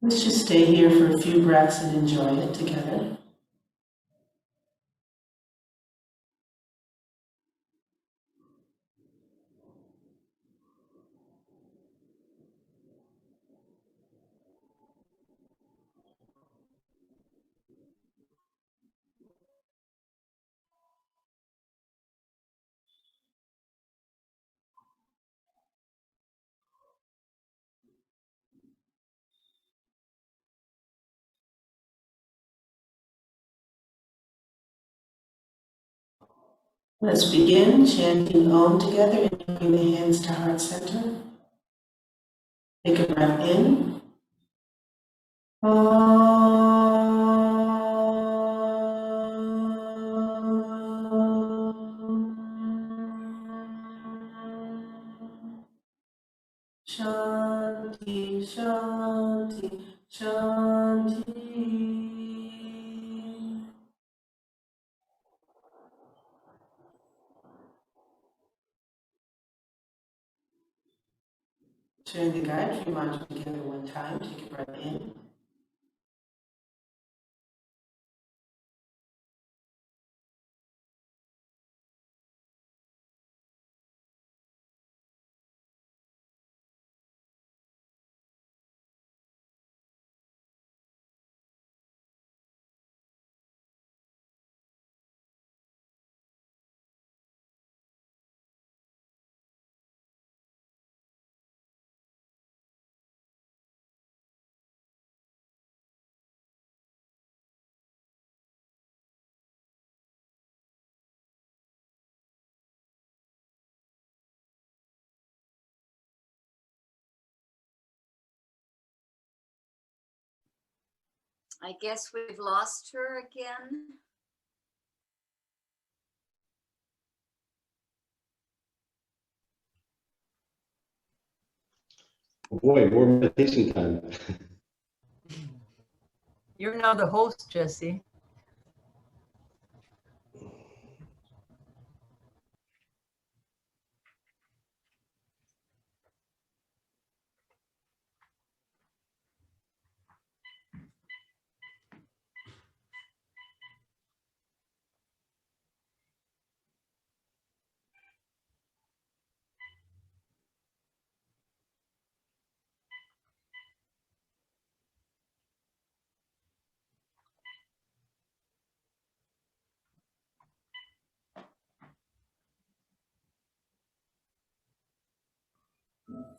Let's just stay here for a few breaths and enjoy it together. Let's begin chanting Om together and bring the hands to heart center. Take a breath in. Shanti, Shanti, Shanti. Sharing the Gayatri Mantra together one time. Take a breath in. I guess we've lost her again. Oh boy, more meditation time. You're now the host, Jesse.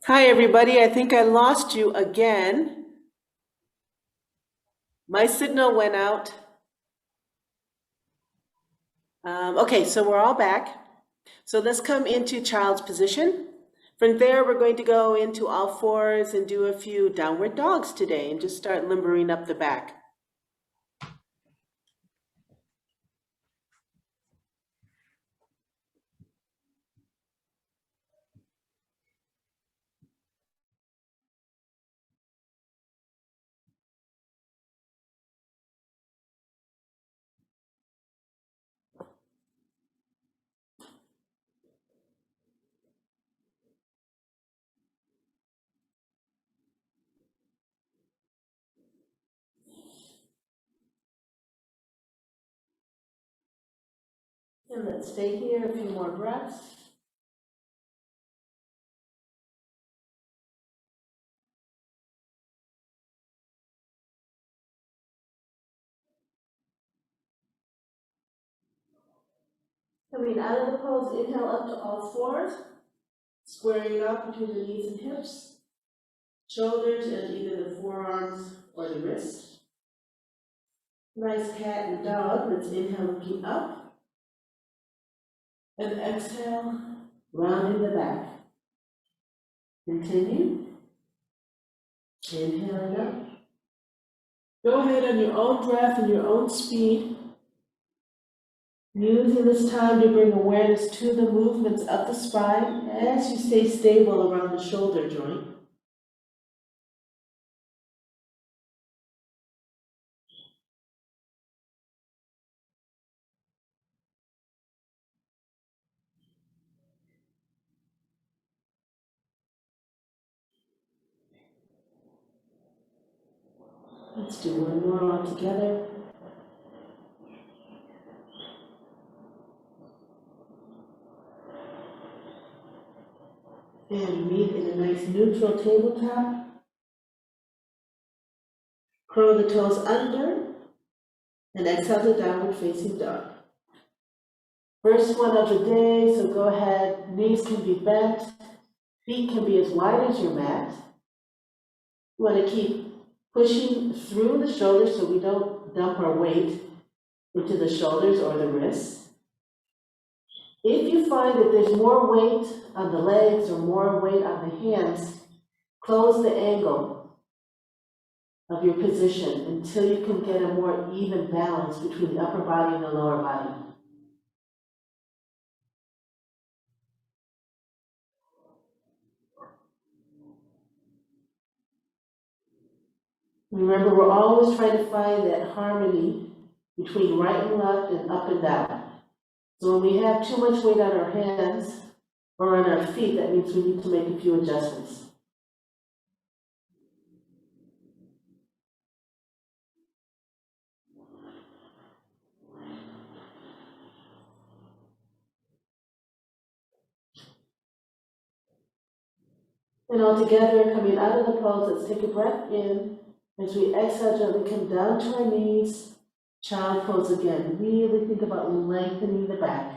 Hi, everybody. I think I lost you again. My signal went out. Okay, so we're all back. So let's come into child's position. From there, we're going to go into all fours and do a few downward dogs today and just start limbering up the back. And let's stay here a few more breaths. Coming out of the pose, inhale up to all fours, squaring up between the knees and hips, shoulders and either the forearms or the wrist. Nice cat and dog. Let's inhale looking up, and exhale, rounding the back. Continue. Inhaling up. Go ahead on your own breath and your own speed. Using this time to bring awareness to the movements of the spine as you stay stable around the shoulder joint. Let's do one more all together. And meet in a nice neutral tabletop. Curl the toes under and exhale to downward facing dog. First one of the day, so go ahead, knees can be bent, feet can be as wide as your mat. You want to keep pushing through the shoulders so we don't dump our weight into the shoulders or the wrists. If you find that there's more weight on the legs or more weight on the hands, close the angle of your position until you can get a more even balance between the upper body and the lower body. Remember, we're always trying to find that harmony between right and left and up and down. So when we have too much weight on our hands or on our feet, that means we need to make a few adjustments. And all together, coming out of the pose, let's take a breath in. As we exhale, gently come down to our knees. Child pose again. Really think about lengthening the back.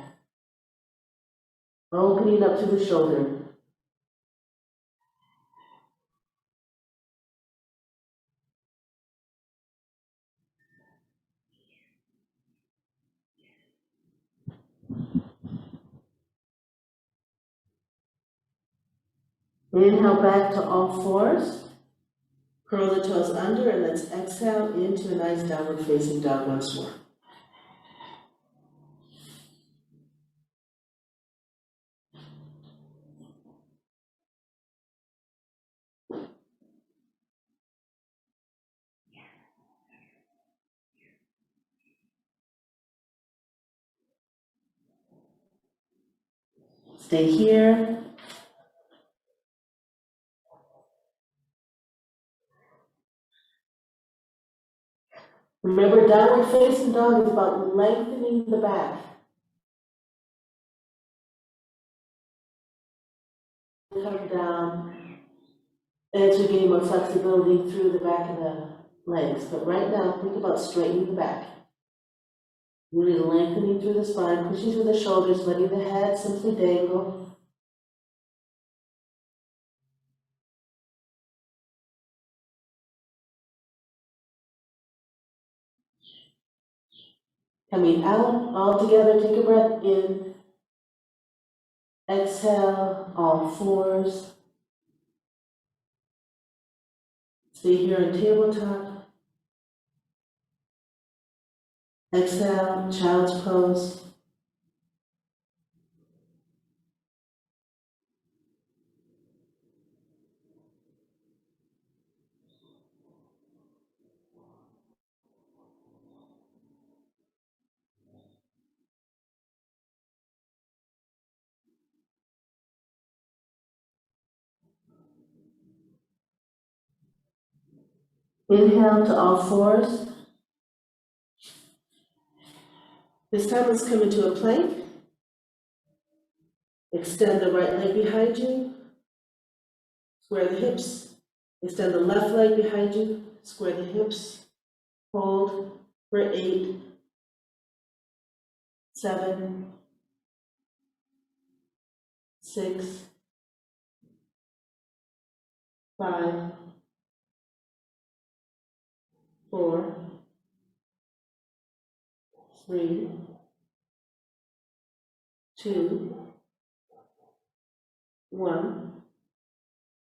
Opening up to the shoulder. Inhale back to all fours. Curl the toes under and let's exhale into a nice downward facing dog once more. Stay here. Remember, downward facing dog is about lengthening the back. Come down as we gain more flexibility through the back of the legs. But right now, think about straightening the back. Really lengthening through the spine, pushing through the shoulders, letting the head simply dangle. Coming out, all together, take a breath in. Exhale, all fours. Stay here on tabletop. Exhale, child's pose. Inhale to all fours. This time let's come into a plank. Extend the right leg behind you. Square the hips. Extend the left leg behind you. Square the hips. Hold for 8, 7, 6, 5, 4, 3, 2, 1.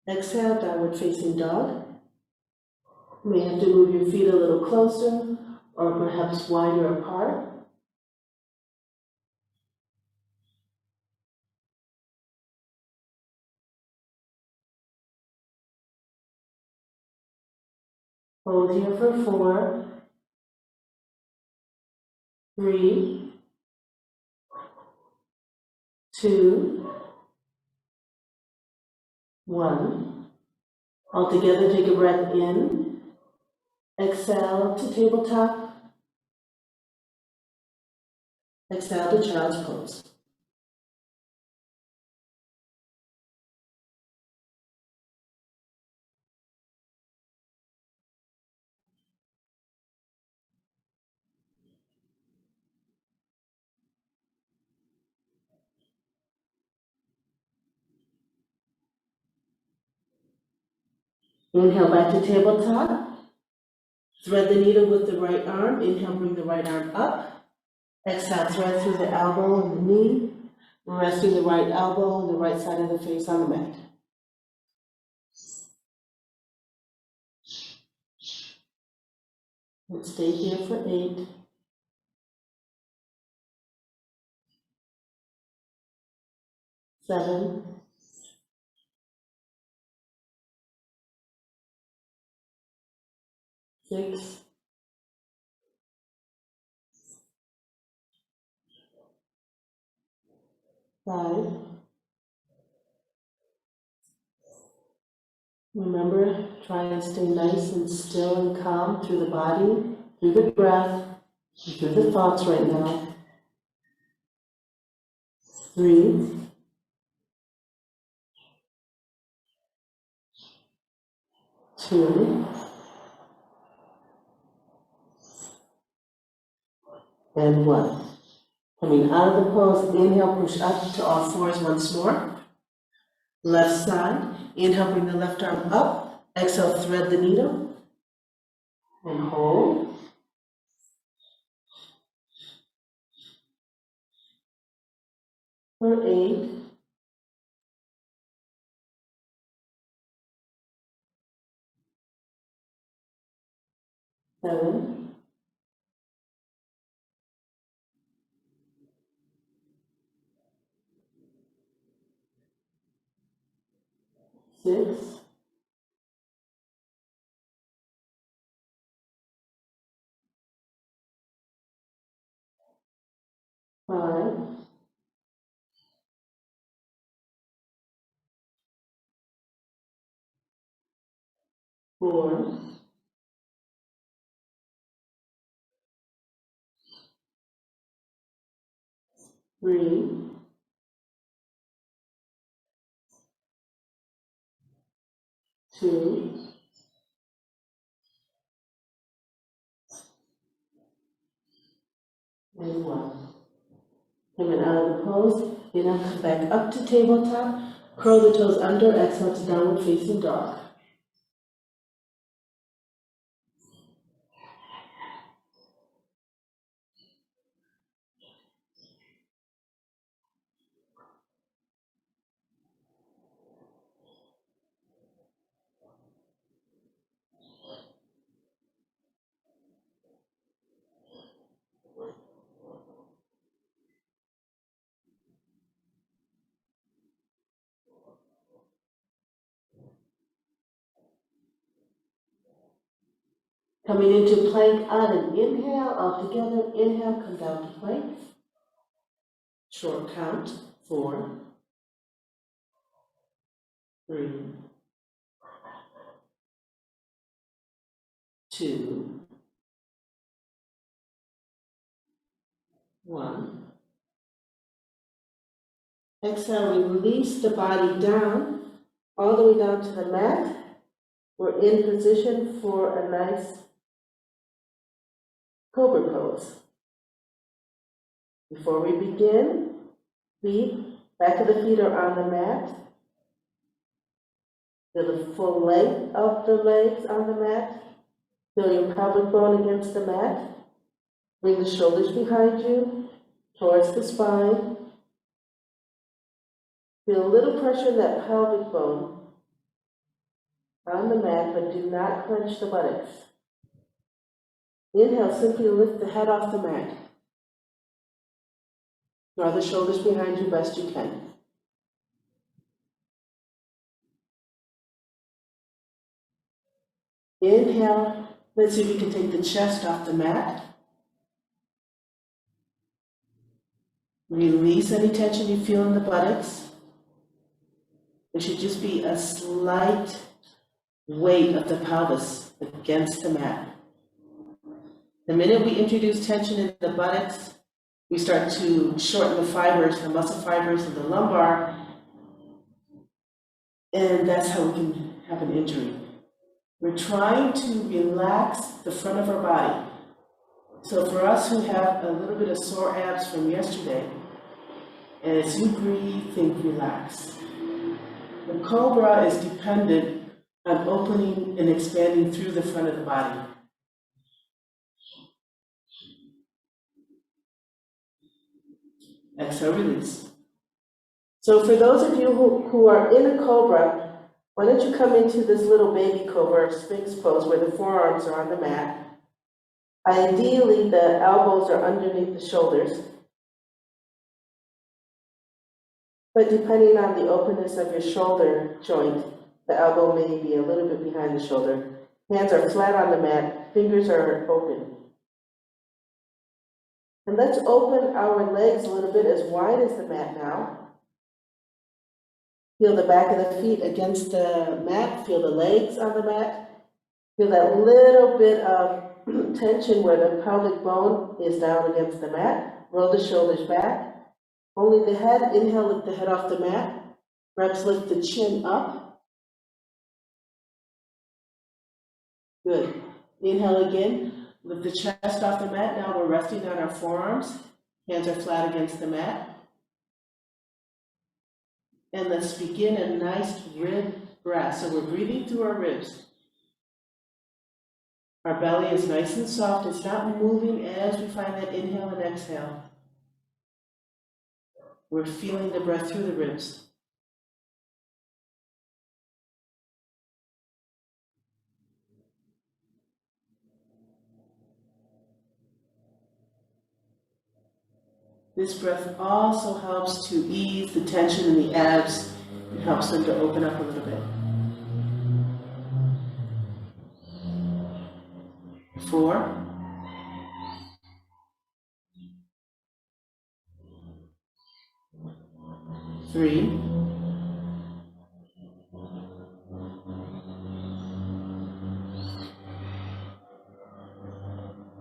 Exhale, downward facing dog. You may have to move your feet a little closer or perhaps wider apart. Hold here for 4, 3, 2, 1. All together, take a breath in. Exhale to tabletop. Exhale to child's pose. Inhale back to tabletop. Thread the needle with the right arm. Inhale, bring the right arm up. Exhale, thread through the elbow and the knee, resting the right elbow on the right side of the face on the mat. Let's stay here for 8. 7. 6. 5. Remember, try and stay nice and still and calm through the body, through the breath, and through the thoughts right now. 3. 2. And 1. Coming out of the pose, inhale, push up to all fours once more. Left side, inhale, bring the left arm up. Exhale, thread the needle. And hold. For 8. 7. 6. 5. 4. 3. 2. And 1. Coming out of the pose, inhale, come back up to tabletop. Curl the toes under, exhale to downward facing dog. Coming into plank on an inhale, all together, inhale, come down to plank. Short count, 4, 3, 2, 1. Exhale, release the body down, all the way down to the mat. We're in position for a nice Cobra Pose. Before we begin, back of the feet are on the mat. Feel the full length of the legs on the mat. Feel your pelvic bone against the mat. Bring the shoulders behind you, towards the spine. Feel a little pressure in that pelvic bone on the mat, but do not clench the buttocks. Inhale, simply lift the head off the mat. Draw the shoulders behind you best you can. Inhale, let's see if we can take the chest off the mat. Release any tension you feel in the buttocks. There should just be a slight weight of the pelvis against the mat. The minute we introduce tension in the buttocks, we start to shorten the fibers, the muscle fibers of the lumbar, and that's how we can have an injury. We're trying to relax the front of our body. So for us who have a little bit of sore abs from yesterday, as you breathe, think relax. The cobra is dependent on opening and expanding through the front of the body. Exhale, release. So for those of you who are in a cobra, why don't you come into this little baby cobra, Sphinx Pose, where the forearms are on the mat. Ideally, the elbows are underneath the shoulders. But depending on the openness of your shoulder joint, the elbow may be a little bit behind the shoulder. Hands are flat on the mat, fingers are open. And let's open our legs a little bit as wide as the mat now. Feel the back of the feet against the mat, feel the legs on the mat. Feel that little bit of tension where the pelvic bone is down against the mat. Roll the shoulders back. Only the head, inhale, lift the head off the mat. Perhaps lift the chin up. Good. Inhale again, lift the chest off the mat. Now we're resting on our forearms. Hands are flat against the mat. And let's begin a nice rib breath. So we're breathing through our ribs. Our belly is nice and soft. It's not moving as we find that inhale and exhale. We're feeling the breath through the ribs. This breath also helps to ease the tension in the abs. It helps them to open up a little bit. 4. 3.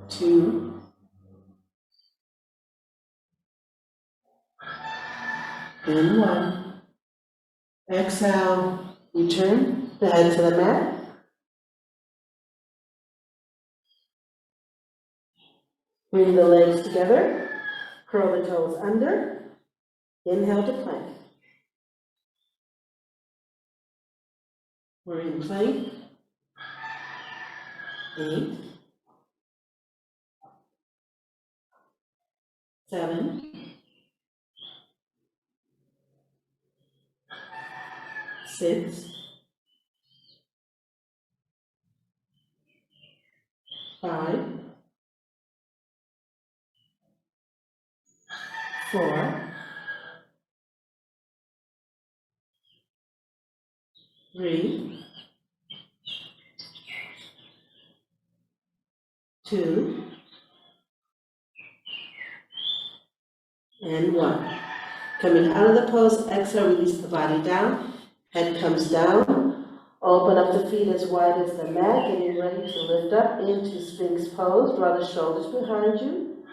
2. And 1. Exhale, return the head to the mat. Bring the legs together, curl the toes under, inhale to plank. We're in plank. 8, 7, 6, 5, 4, 3, 2, and 1. Coming out of the pose, exhale, release the body down. Head comes down. Open up the feet as wide as the mat, getting ready to lift up into Sphinx Pose. Draw the shoulders behind you.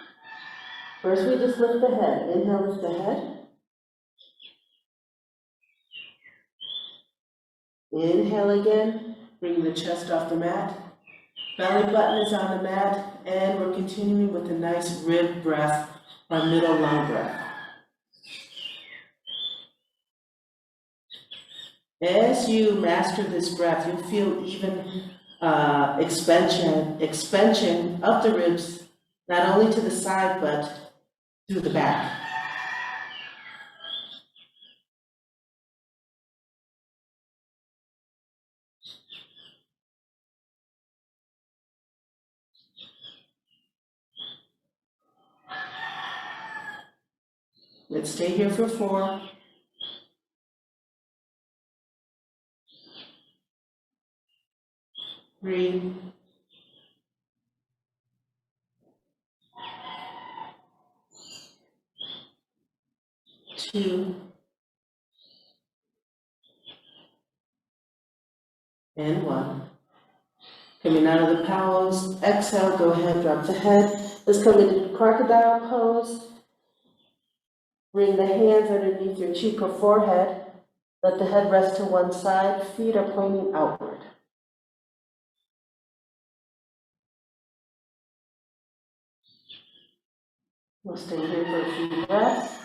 First, we just lift the head. Inhale, lift the head. Inhale again. Bring the chest off the mat. Belly button is on the mat, and we're continuing with a nice rib breath, our middle lung breath. As you master this breath, you'll feel even expansion of the ribs, not only to the side, but through the back. Let's stay here for 4. 3, 2, and 1. Coming out of the pose, exhale, go ahead, drop the head. Let's come into Crocodile Pose. Bring the hands underneath your cheek or forehead. Let the head rest to one side, feet are pointing outward. We'll stay here for a few breaths.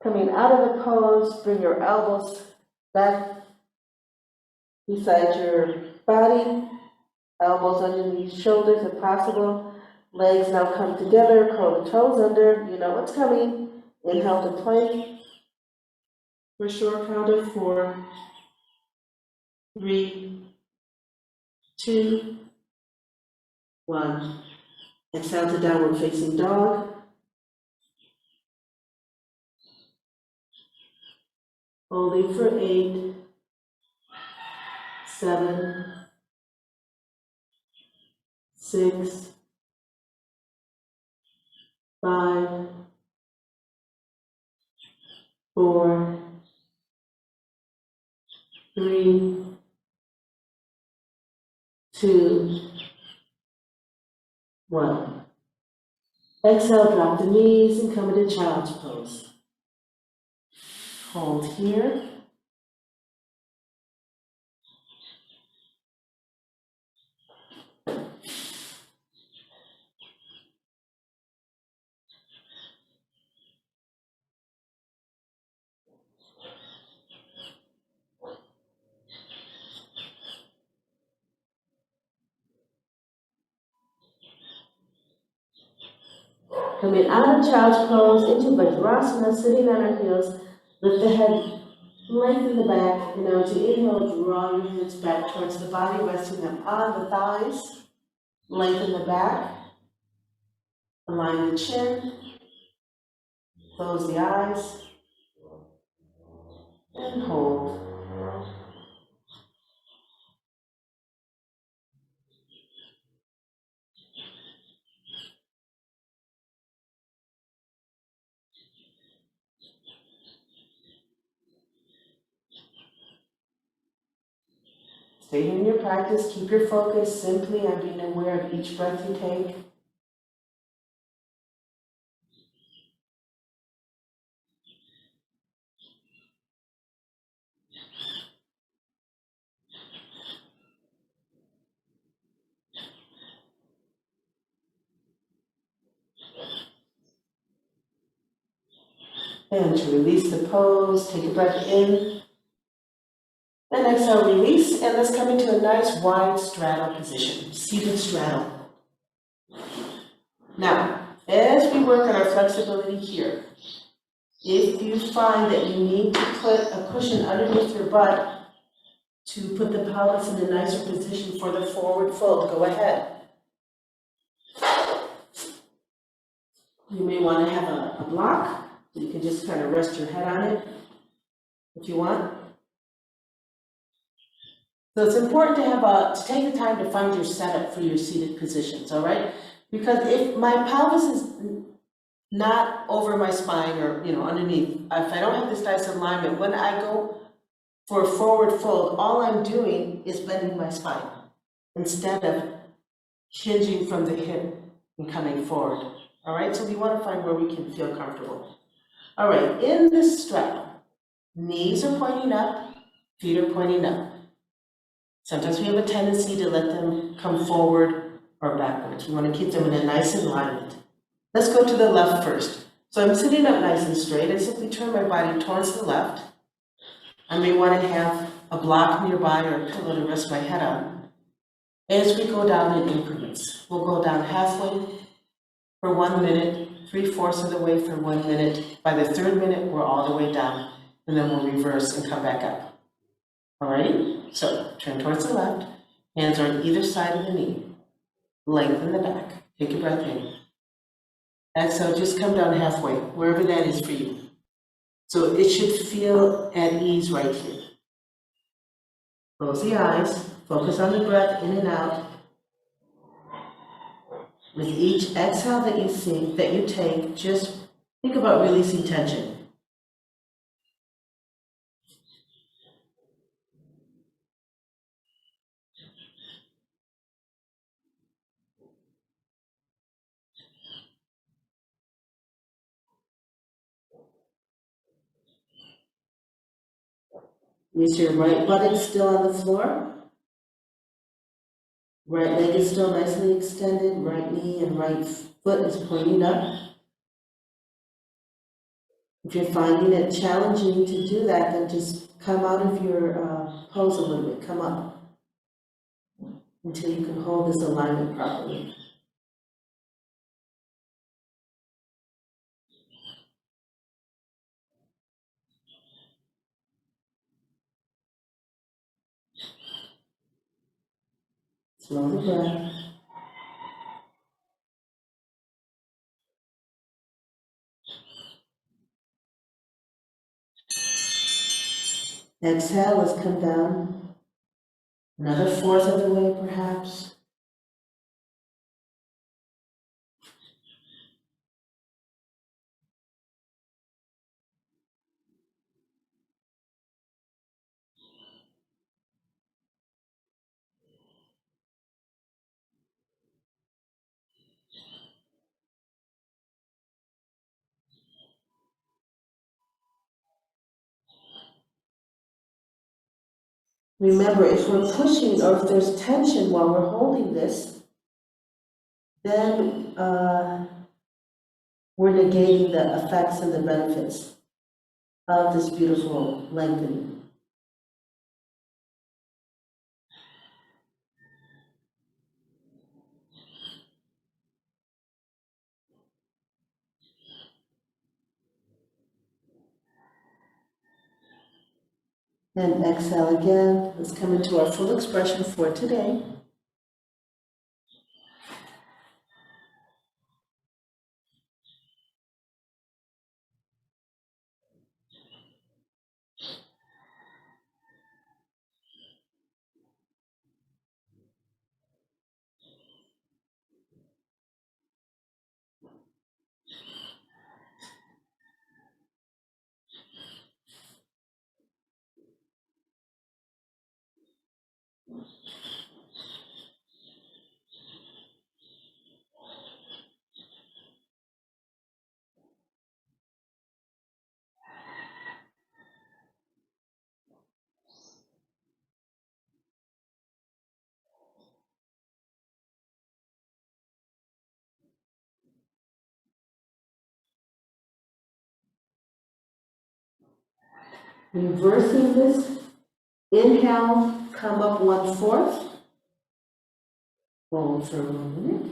Coming out of the pose, bring your elbows back beside your body, elbows underneath shoulders if possible. Legs now come together, curl the toes under, you know what's coming. Inhale to plank. For short count of 4, 3, 2, 1. Exhale to downward facing dog. Holding for 8, 7, 6, 5, 4, 3, 2, 1. Exhale, drop the knees and come into Child's Pose. Hold here. Coming out of Child's Pose into Vajrasana, sitting on our heels, lift the head, lengthen the back, and now as you inhale, draw your hips back towards the body, resting them on the thighs. Lengthen the back, align the chin, close the eyes, and hold. Stay in your practice, keep your focus simply on being aware of each breath you take. And to release the pose, take a breath in. And exhale, release, and let's come into a nice wide straddle position, seated straddle. Now, as we work on our flexibility here, if you find that you need to put a cushion underneath your butt to put the pelvis in a nicer position for the forward fold, go ahead. You may want to have a block, so you can just kind of rest your head on it if you want. So it's important to take the time to find your setup for your seated positions, all right? Because if my pelvis is not over my spine or, underneath, if I don't have this nice alignment, when I go for a forward fold, all I'm doing is bending my spine instead of hinging from the hip and coming forward, all right? So we want to find where we can feel comfortable. All right, in this straddle, knees are pointing up, feet are pointing up. Sometimes we have a tendency to let them come forward or backwards. We want to keep them in a nice alignment. Let's go to the left first. So I'm sitting up nice and straight. I simply turn my body towards the left. I may want to have a block nearby or a pillow to rest my head on. As we go down in increments, we'll go down halfway for 1 minute, 3/4 of the way for 1 minute. By the 3rd minute, we're all the way down, and then we'll reverse and come back up. Alrighty? So turn towards the left, Hands are on either side of the knee. Lengthen the back. Take a breath in. Exhale, just come down halfway, wherever that is for you. So it should feel at ease right here. Close the eyes, focus on the breath in and out. With each exhale that you take, just think about releasing tension. Is your right buttock still on the floor? Right leg is still nicely extended, right knee and right foot is pointing up. If you're finding it challenging to do that, then just come out of your pose a little bit, come up until you can hold this alignment properly. Slow the breath. Exhale, let's come down. Another fourth of the way, perhaps. Remember, if we're pushing or if there's tension while we're holding this, then we're negating the effects and the benefits of this beautiful lengthening. And exhale again. Let's come into our full expression for today. Reversing this, inhale, come up 1/4. Hold for 1 minute.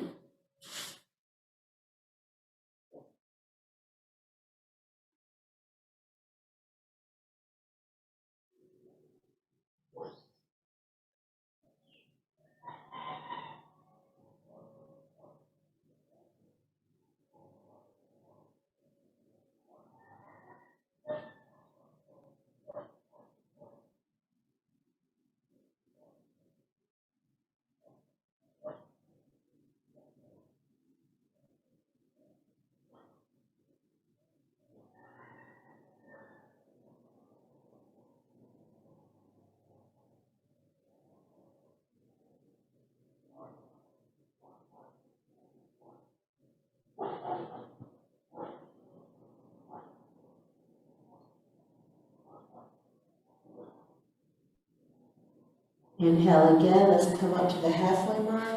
Inhale again, let's come up to the halfway mark.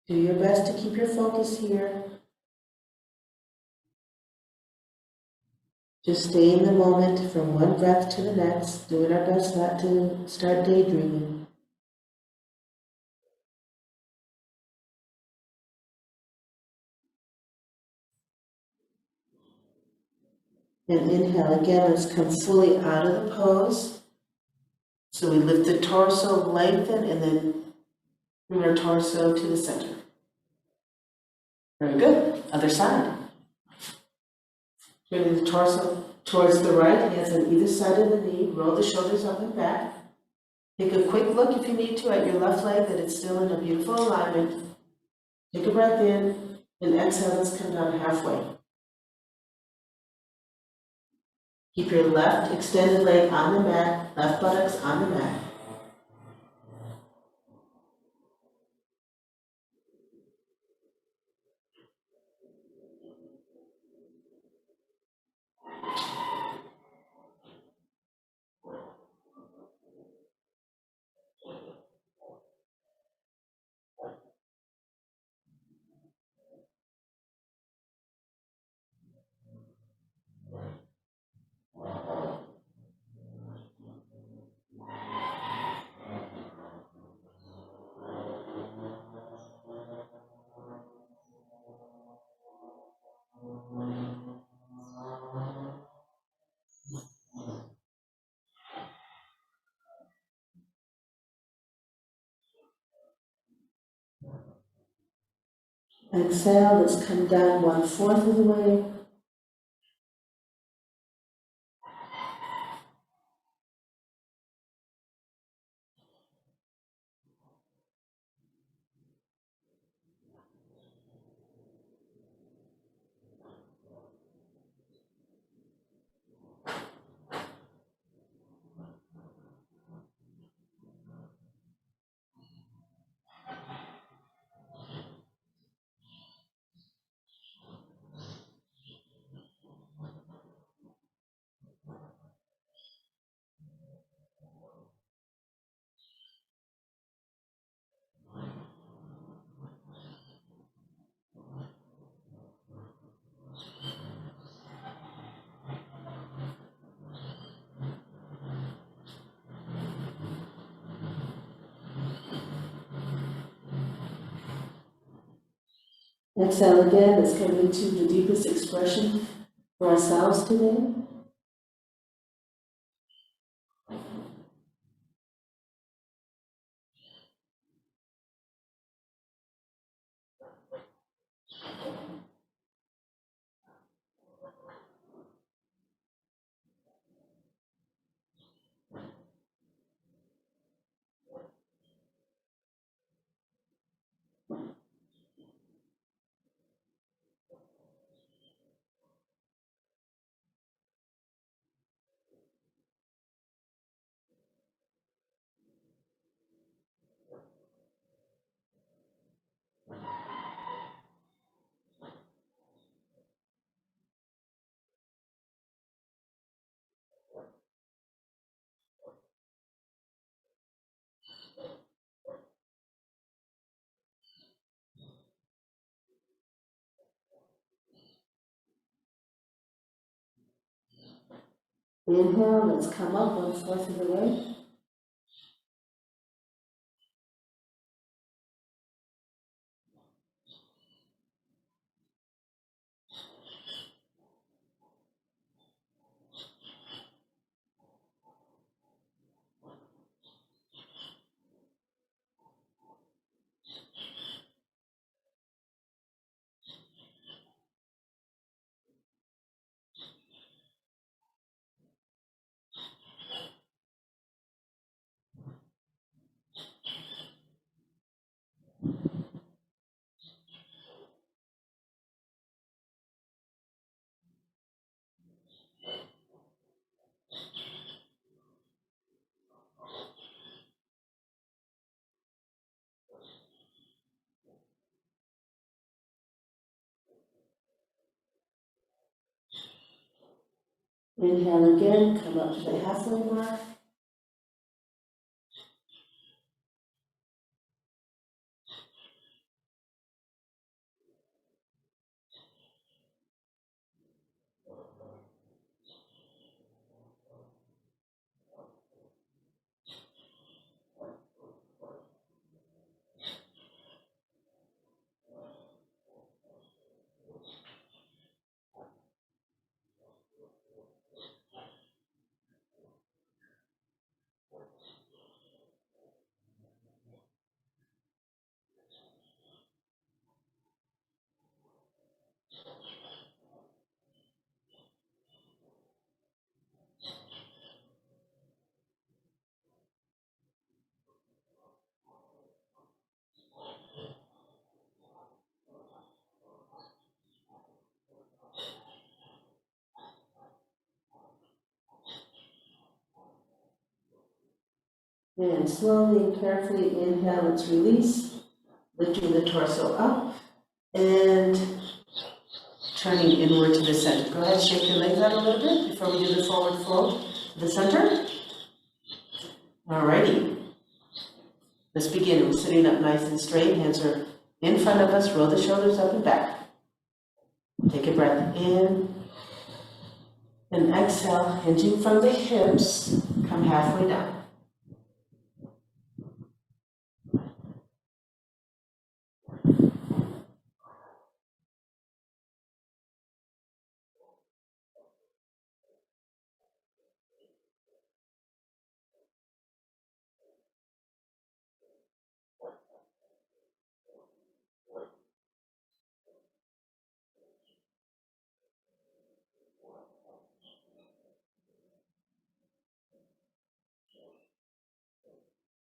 Do your best to keep your focus here. Just stay in the moment from one breath to the next, doing our best not to start daydreaming. And inhale again, let's come fully out of the pose. So we lift the torso, lengthen, and then bring our torso to the center. Very good. Other side. Bring the torso towards the right, hands on either side of the knee, roll the shoulders up and back. Take a quick look if you need to at your left leg that it's still in a beautiful alignment. Take a breath in, and exhale, let's come down halfway. Keep your left extended leg on the mat, left buttocks on the mat. Exhale, let's come down 1/4 of the way. Exhale again, let's come into the deepest expression for ourselves today. Inhale, let's come up 1/4 of the way. Inhale again, come up to the halfway mark. And slowly and carefully inhale, let's release, lifting the torso up and turning inward to the center. Go ahead, shake your legs out a little bit before we do the forward fold to the center. Alrighty. Let's begin. We're sitting up nice and straight. Hands are in front of us. Roll the shoulders up and back. Take a breath in and exhale, hinging from the hips. Come halfway down.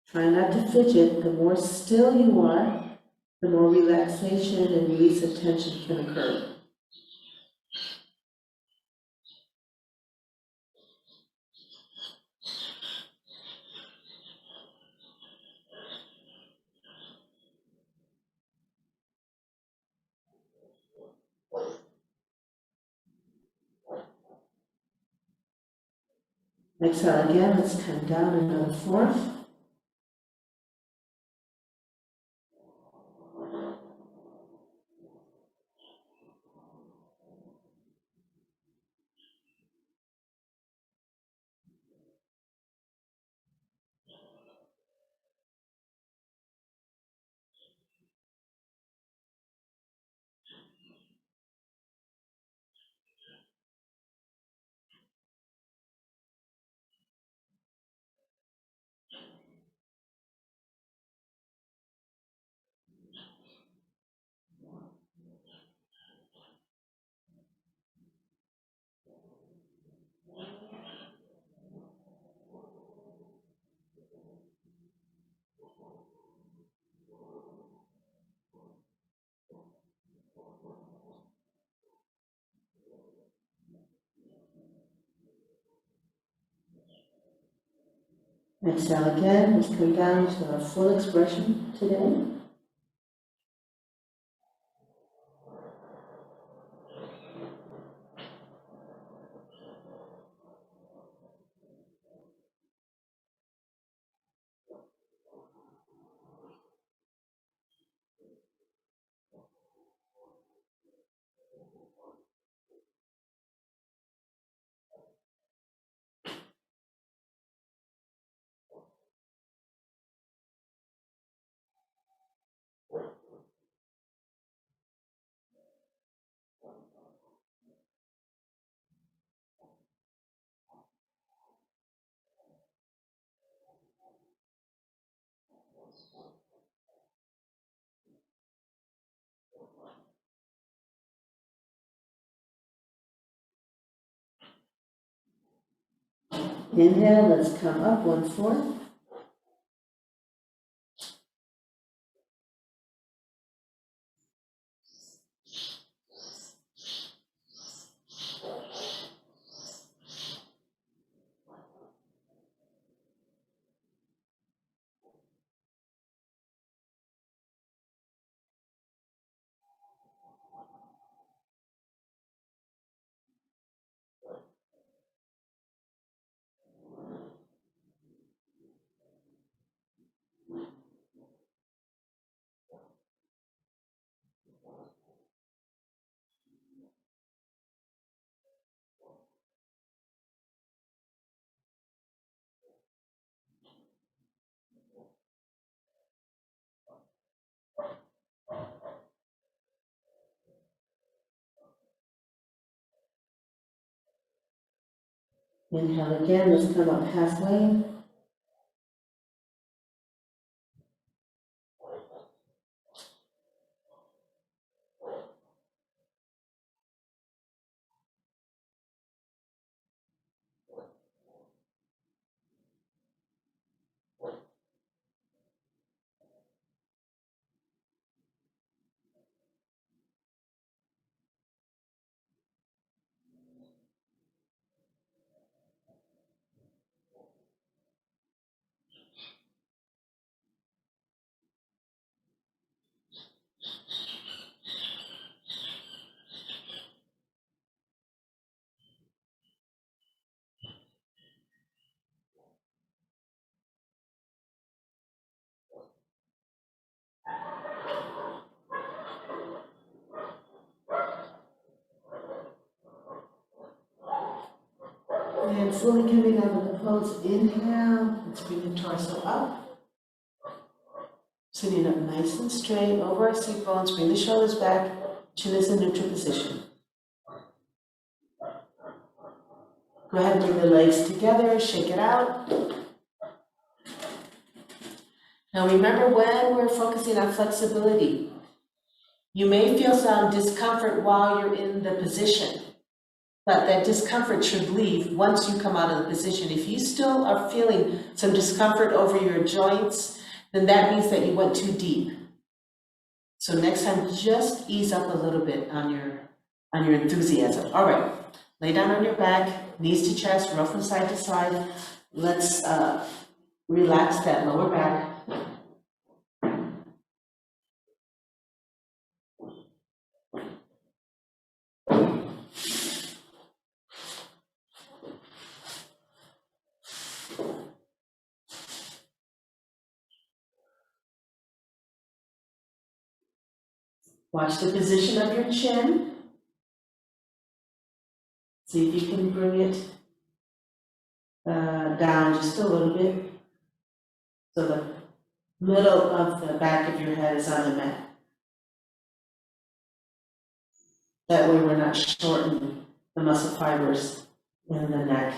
Try not to fidget. The more still you are, the more relaxation and release of tension can occur. Exhale again. Let's come down another fourth. Exhale again. Let's come down to our full expression today. Inhale, let's come up 1/4. Inhale again, let's come up halfway. And fully coming out of the pose, inhale, let's bring the torso up. Sitting up nice and straight over our seat bones, bring the shoulders back, chin is in neutral position. Go ahead and bring the legs together, shake it out. Now remember, when we're focusing on flexibility, you may feel some discomfort while you're in the position, but that discomfort should leave once you come out of the position. If you still are feeling some discomfort over your joints, then that means that you went too deep. So next time, just ease up a little bit on your enthusiasm. All right, lay down on your back, knees to chest, roll from side to side. Let's relax that lower back. Watch the position of your chin. See if you can bring it down just a little bit, so the middle of the back of your head is on the mat. That way we're not shortening the muscle fibers in the neck.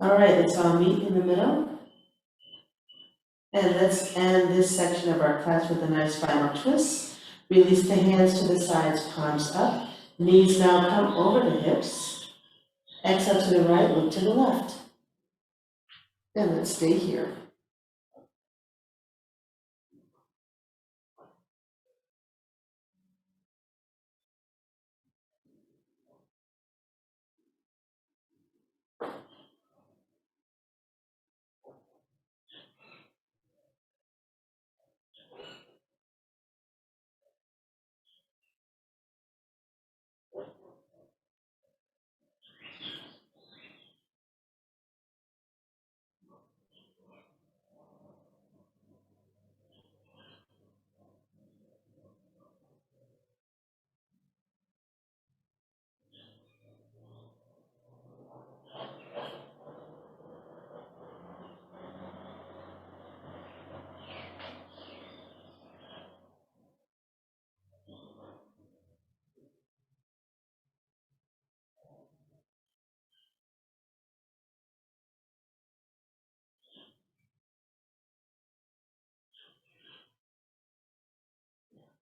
All right, let's all meet in the middle. And let's end this section of our class with a nice final twist. Release the hands to the sides, palms up. Knees now come over the hips. Exhale to the right, look to the left. And let's stay here.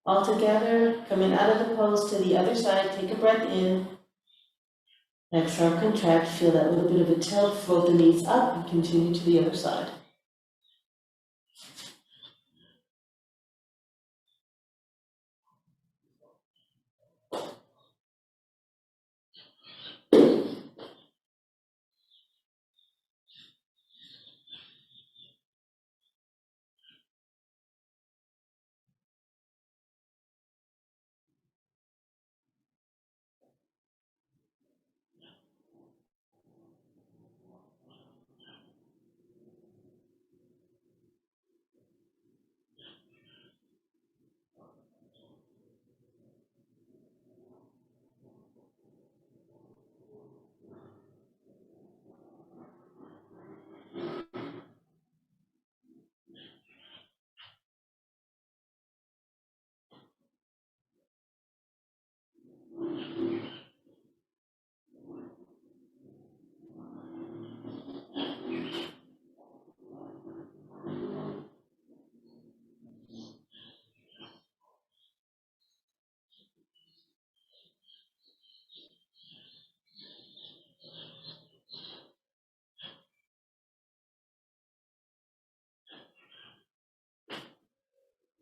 All together, coming out of the pose to the other side, take a breath in. Exhale, contract, feel that little bit of a tilt, float the knees up and continue to the other side.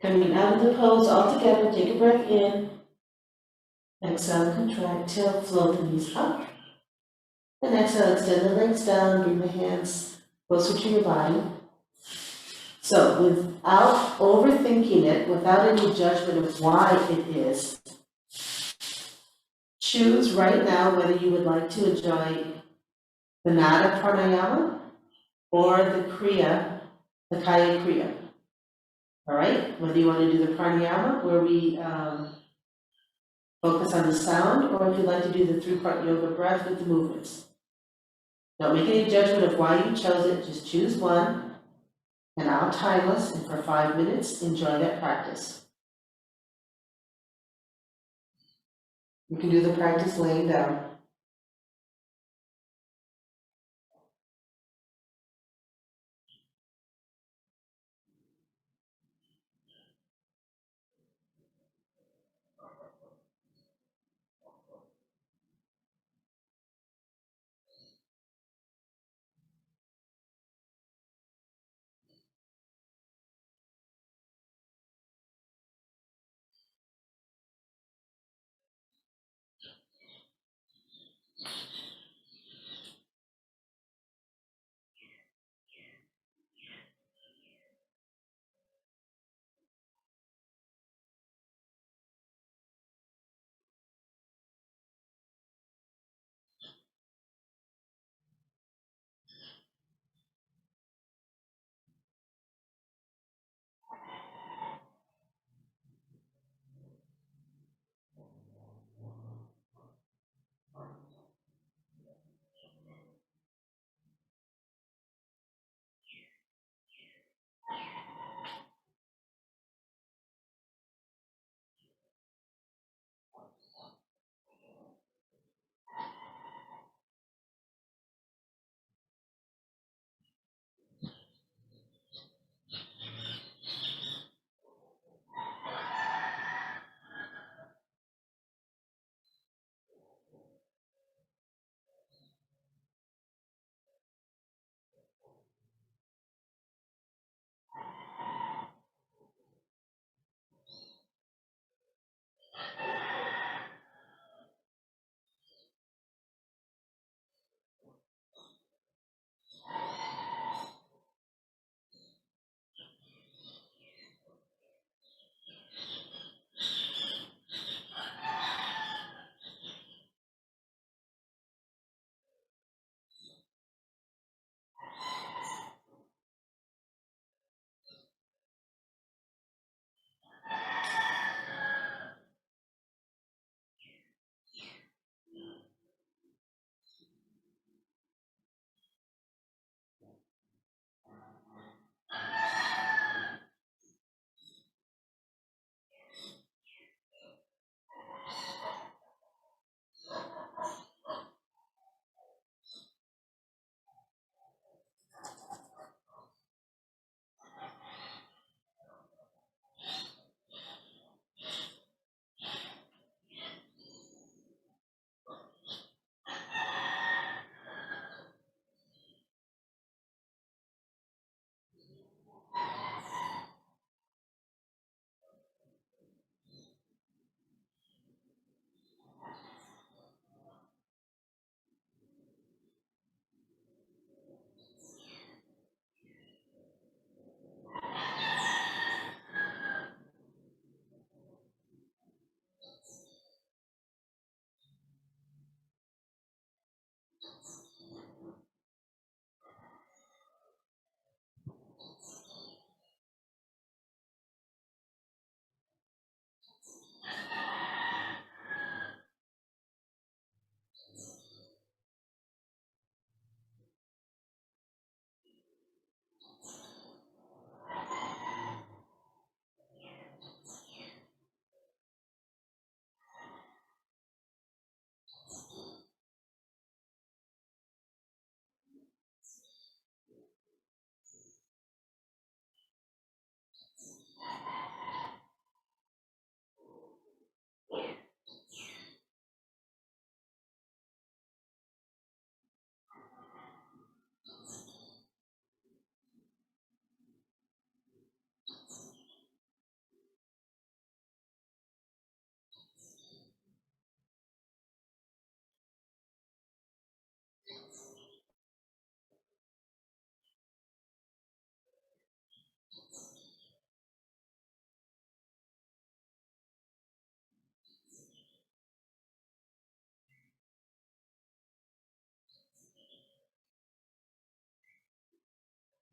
Coming out of the pose all together, take a breath in. Exhale, contract, tilt, float the knees up. And exhale, extend the legs down, bring the hands closer to your body. So without overthinking it, without any judgment of why it is, choose right now whether you would like to enjoy the Nada Pranayama or the Kriya, the Kaya Kriya. All right, whether you want to do the pranayama, where we Focus on the sound, or if you'd like to do the three-part yoga breath with the movements. Don't make any judgment of why you chose it, just choose one, and I'll timeless, and for 5 minutes, enjoy that practice. You can do the practice laying down.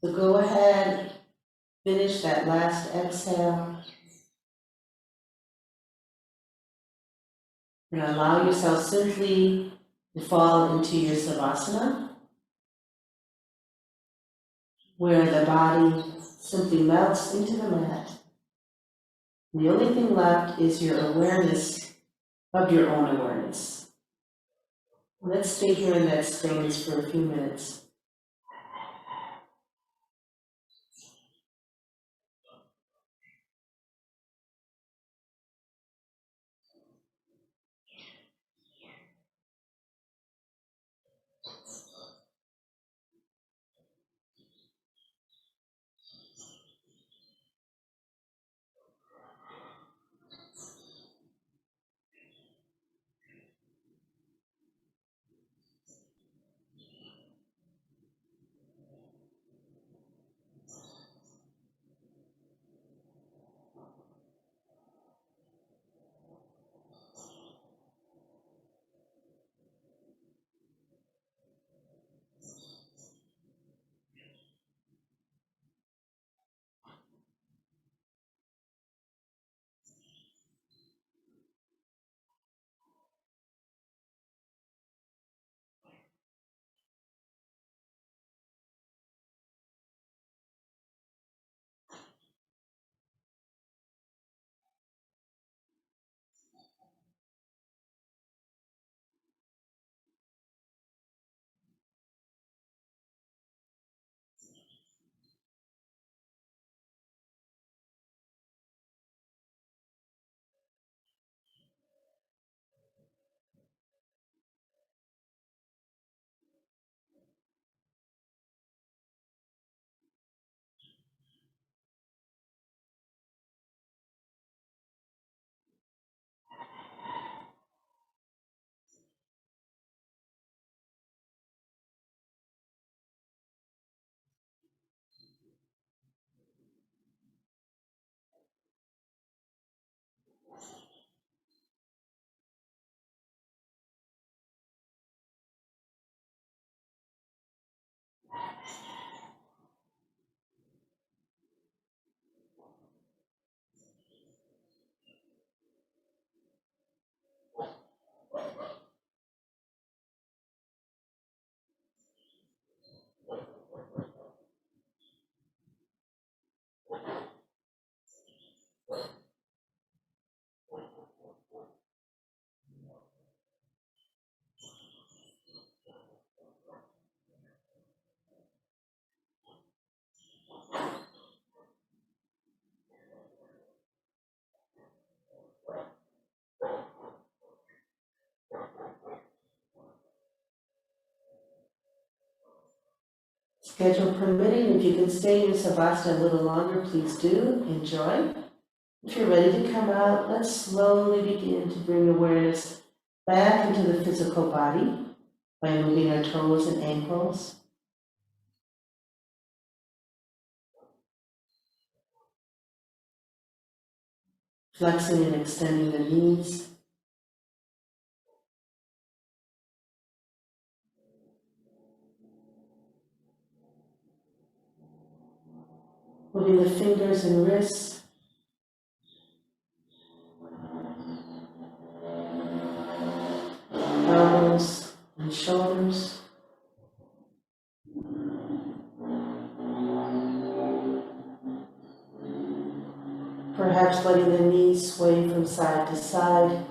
So go ahead, finish that last exhale. And allow yourself simply to fall into your Savasana, where the body simply melts into the mat. The only thing left is your awareness of your own awareness. Let's stay here in that stance for a few minutes. Schedule permitting, if you can stay in Savasana a little longer, please do. Enjoy. If you're ready to come out, let's slowly begin to bring awareness back into the physical body by moving our toes and ankles. Flexing and extending the knees. Moving the fingers and wrists. Elbows and shoulders. Perhaps letting the knees sway from side to side.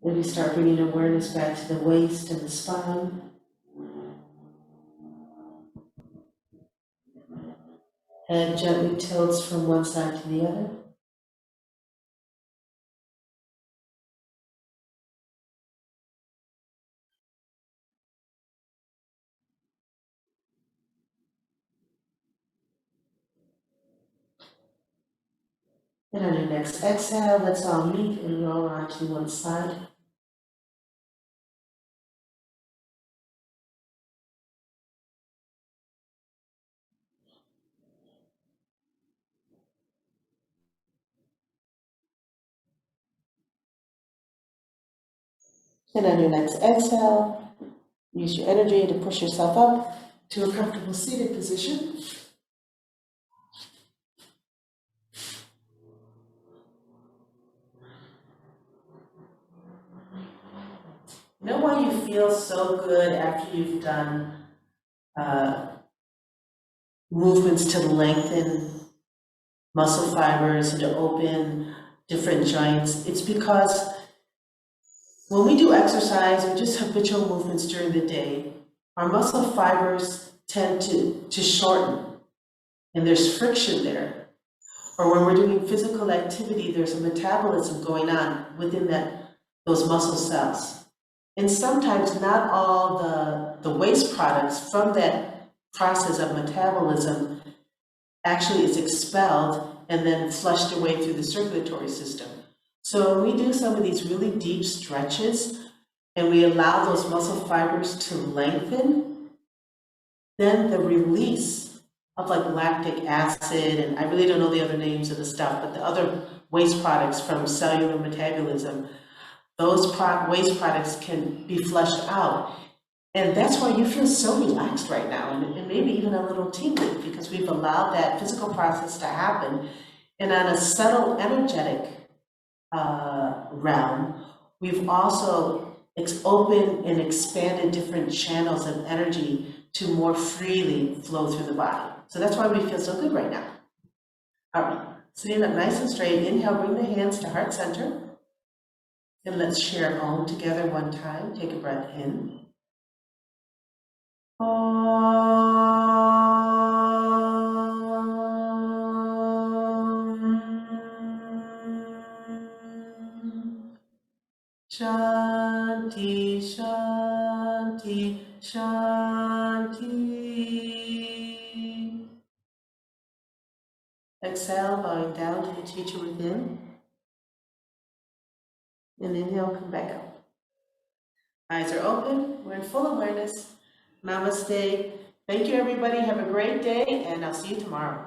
Maybe start bringing awareness back to the waist and the spine. Head gently tilts from one side to the other. And on your next exhale, let's all meet and roll onto one side. And on your next exhale, use your energy to push yourself up to a comfortable seated position. You know why you feel so good after you've done movements to lengthen muscle fibers and to open different joints? It's because when we do exercise or just habitual movements during the day, our muscle fibers tend to shorten, and there's friction there. Or when we're doing physical activity, there's a metabolism going on within those muscle cells. And sometimes not all the waste products from that process of metabolism actually is expelled and then flushed away through the circulatory system. So when we do some of these really deep stretches and we allow those muscle fibers to lengthen, then the release of like lactic acid, and I really don't know the other names of the stuff, but the other waste products from cellular metabolism, those waste products can be flushed out. And that's why you feel so relaxed right now, and maybe even a little tingly, because we've allowed that physical process to happen. And on a subtle energetic realm, we've also opened and expanded different channels of energy to more freely flow through the body. So that's why we feel so good right now. All right, sitting up nice and straight. Inhale, bring the hands to heart center. And let's share Om together one time. Take a breath in. Shanti, Shanti, Shanti. Exhale, bowing down to the teacher within. And inhale, come back up. Eyes are open, we're in full awareness. Namaste. Thank you, everybody. Have a great day, and I'll see you tomorrow.